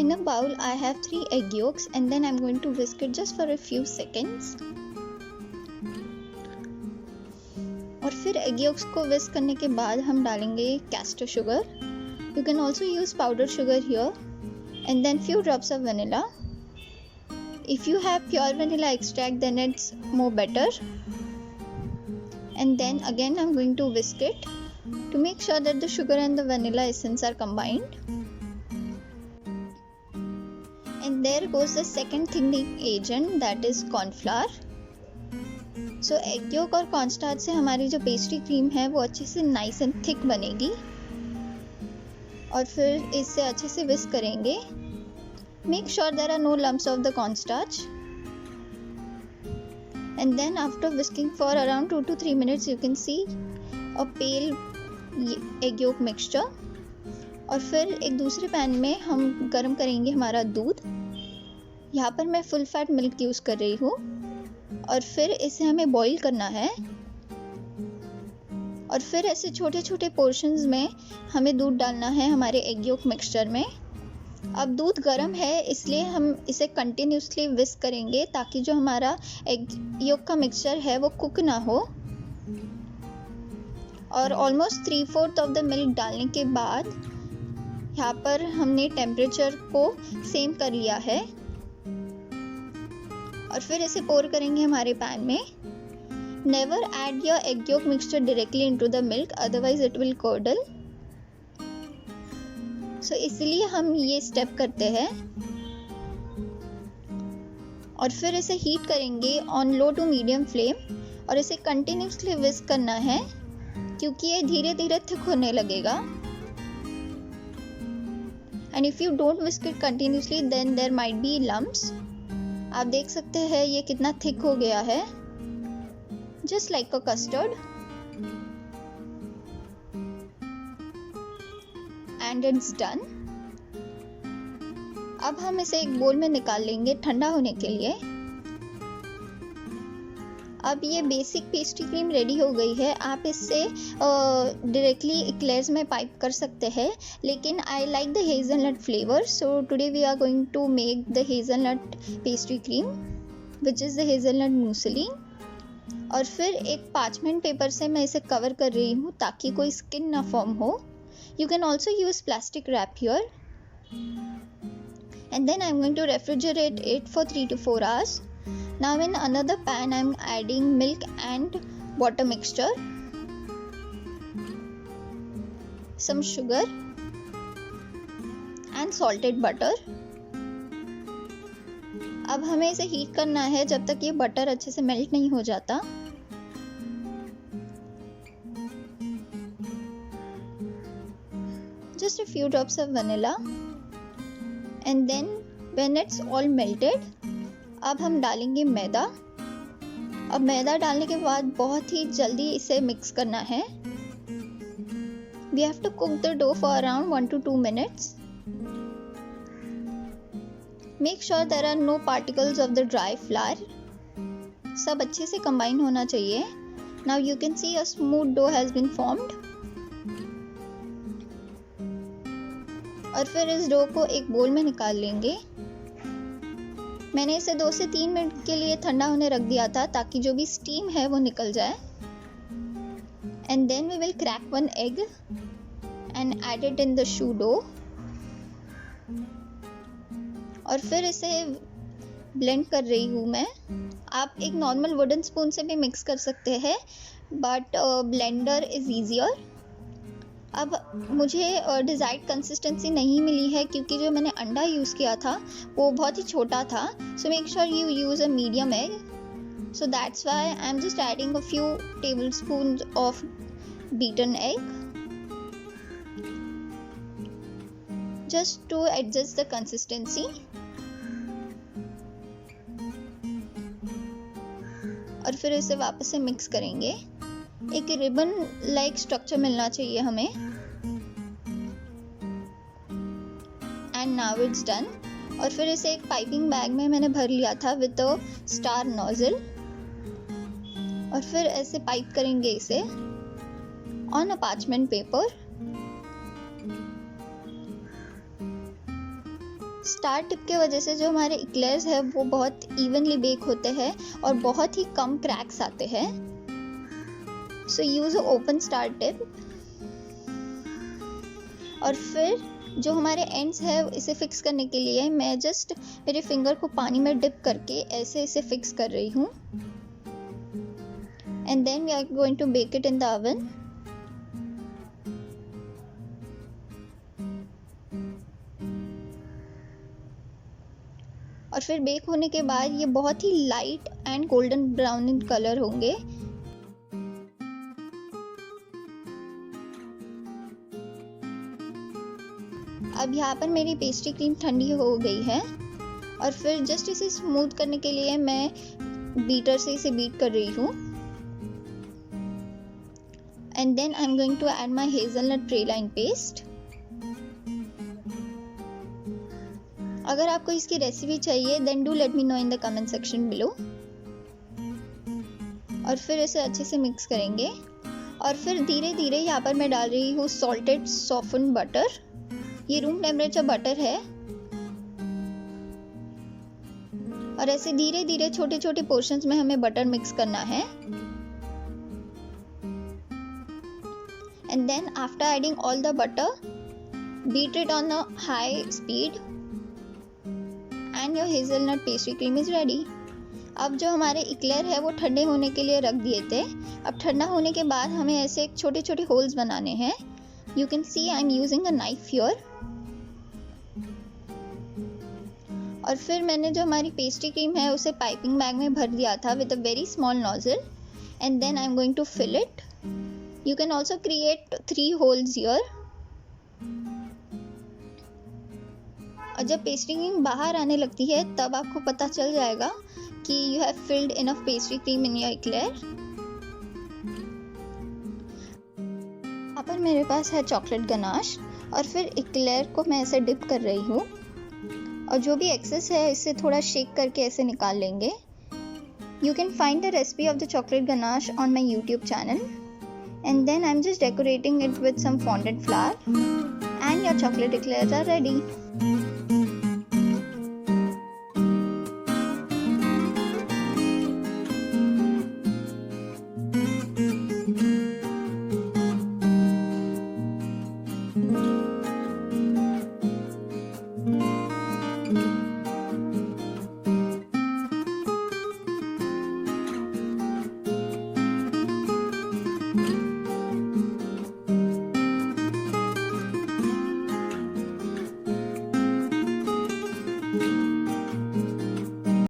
in a bowl I have 3 egg yolks and then I'm going to whisk it just for a few seconds. और फिर egg yolks को whisk करने के बाद हम डालेंगे caster sugar. You can also use powdered sugar here and then few drops of vanilla. If you have pure vanilla extract then it's more better. And then again I'm going to whisk it to make sure that the sugar and the vanilla essence are combined. And there goes the second thickening agent, that is corn flour. So egg yolk और cornstarch से हमारी जो pastry cream है वो अच्छे से nice and thick बनेगी. और फिर इसे अच्छे से विस्क करेंगे. Make sure there are no lumps of the cornstarch. And then after whisking for around 2 to 3 minutes you can see a pale egg yolk mixture. और फिर एक दूसरे पैन में हम गरम करेंगे हमारा दूध. यहाँ पर मैं फुल फैट मिल्क यूज़ कर रही हूँ. और फिर इसे हमें बॉईल करना है. और फिर ऐसे छोटे छोटे पोर्शंस में हमें दूध डालना है हमारे एग योक मिक्सचर में. अब दूध गर्म है इसलिए हम इसे कंटिन्यूसली विस्क करेंगे ताकि जो हमारा एग योक का मिक्सचर है वो कुक ना हो. और ऑलमोस्ट 3/4 ऑफ द मिल्क डालने के बाद यहाँ पर हमने टेम्परेचर को सेम कर लिया है. और फिर इसे पोर करेंगे हमारे पैन में. Never add your egg yolk mixture directly into the milk otherwise it will curdle. सो इसलिए हम ये स्टेप करते हैं. और फिर इसे हीट करेंगे on low to medium flame और इसे कंटिन्यूसली विस्क करना है क्योंकि ये धीरे धीरे थिक होने लगेगा. And if you don't whisk it continuously then there might be lumps. आप देख सकते हैं ये कितना थिक हो गया है, just like a custard. And it's done. अब हम इसे एक बोल में निकाल लेंगे ठंडा होने के लिए. अब ये बेसिक पेस्ट्री क्रीम रेडी हो गई है. आप इससे डायरेक्टली इक्लेयर्स में पाइप कर सकते हैं, लेकिन I like the hazelnut flavour, so today we are going to make the hazelnut pastry cream which is the hazelnut muesli. और फिर एक पार्चमेंट पेपर से मैं इसे कवर कर रही हूँ ताकि कोई स्किन ना फॉर्म हो. You can also use plastic wrap here. And then I'm going to refrigerate it for 3 to 4 hours. Now in another pan I'm adding milk and water mixture, some sugar and salted butter. अब हमें इसे heat करना है जब तक ये butter अच्छे से मेल्ट नहीं हो जाता. Just a few drops of vanilla and then when it's all melted अब हम डालेंगे मैदा. अब मैदा डालने के बाद बहुत ही जल्दी इसे मिक्स करना है. We have to cook the dough for around 1 to 2 minutes. Make sure there are no particles of the dry flour. सब अच्छे से कंबाइन होना चाहिए. Now you can see a smooth dough has been formed. और फिर इस dough को एक बोल में निकाल लेंगे. मैंने इसे 2 से 3 मिनट के लिए ठंडा होने रख दिया था ताकि जो भी स्टीम है वो निकल जाए. And then we will crack 1 egg and add it in the शू डो. और फिर इसे ब्लेंड कर रही हूँ मैं. आप एक नॉर्मल वुडन स्पून से भी मिक्स कर सकते हैं बट ब्लेंडर इज़ ईजियर. अब मुझे डिज़ायर्ड कंसिस्टेंसी नहीं मिली है क्योंकि जो मैंने अंडा यूज़ किया था वो बहुत ही छोटा था. So make sure you use a medium egg. So that's why I am just adding a few tablespoon of beaten egg just to adjust the consistency. और फिर इसे वापस से मिक्स करेंगे. एक रिबन लाइक स्ट्रक्चर मिलना चाहिए हमें. And now it's done. और फिर इसे एक पाइपिंग बैग में मैंने भर लिया था विद अ स्टार नोजल. और फिर ऐसे पाइप करेंगे इसे on a parchment paper. Star tip के वजह से जो हमारे इक्लेयर्स है वो बहुत इवनली बेक होते हैं और बहुत ही कम क्रैक्स आते हैं। सो यूज ओपन स्टार टिप। और फिर जो हमारे एंड्स है इसे फिक्स करने के लिए मैं जस्ट मेरे फिंगर को पानी में डिप करके ऐसे इसे फिक्स कर रही हूँ। And then we are going to bake it in the oven. और फिर बेक होने के बाद ये बहुत ही light and golden brown in colour होंगे। अब यहाँ पर मेरी पेस्ट्री क्रीम ठंडी हो गई है और फिर जस्ट इसे स्मूथ करने के लिए मैं बीटर से इसे बीट कर रही हूँ। And then I am going to add my hazelnut praline paste. अगर आपको इसकी रेसिपी चाहिए then do let me know in the comment section below. और फिर इसे अच्छे से मिक्स करेंगे और फिर धीरे धीरे यहाँ पर मैं डाल रही हूँ सॉल्टेड सॉफ्टन बटर। ये रूम टेम्परेचर बटर है और ऐसे धीरे धीरे छोटे छोटे पोर्शंस में हमें बटर मिक्स करना है। And then after adding all the butter beat it on a high speed and your hazelnut pastry cream is ready. अब जो हमारे इक्लेयर है वो ठंडे होने के लिए रख दिए थे। अब ठंडा होने के बाद हमें ऐसे छोटे छोटे होल्स बनाने हैं। You can see I am using a knife here. और फिर मैंने जो हमारी पेस्ट्री क्रीम है उसे पाइपिंग बैग में भर दिया था with a very small nozzle. And then I am going to fill it. You can also create 3 holes here. और जब पेस्ट्री क्रीम बाहर आने लगती है तब आपको पता चल जाएगा कि you have filled enough pastry cream in your eclair. यहाँ पर मेरे पास है चॉकलेट गनाश और फिर इक्लेयर को मैं ऐसे डिप कर रही हूँ और जो भी एक्सेस है इसे थोड़ा शेक करके ऐसे निकाल लेंगे। You can find the recipe of the chocolate ganache on my YouTube channel. And then I am just decorating it with some fondant flower and your chocolate eclairs are ready.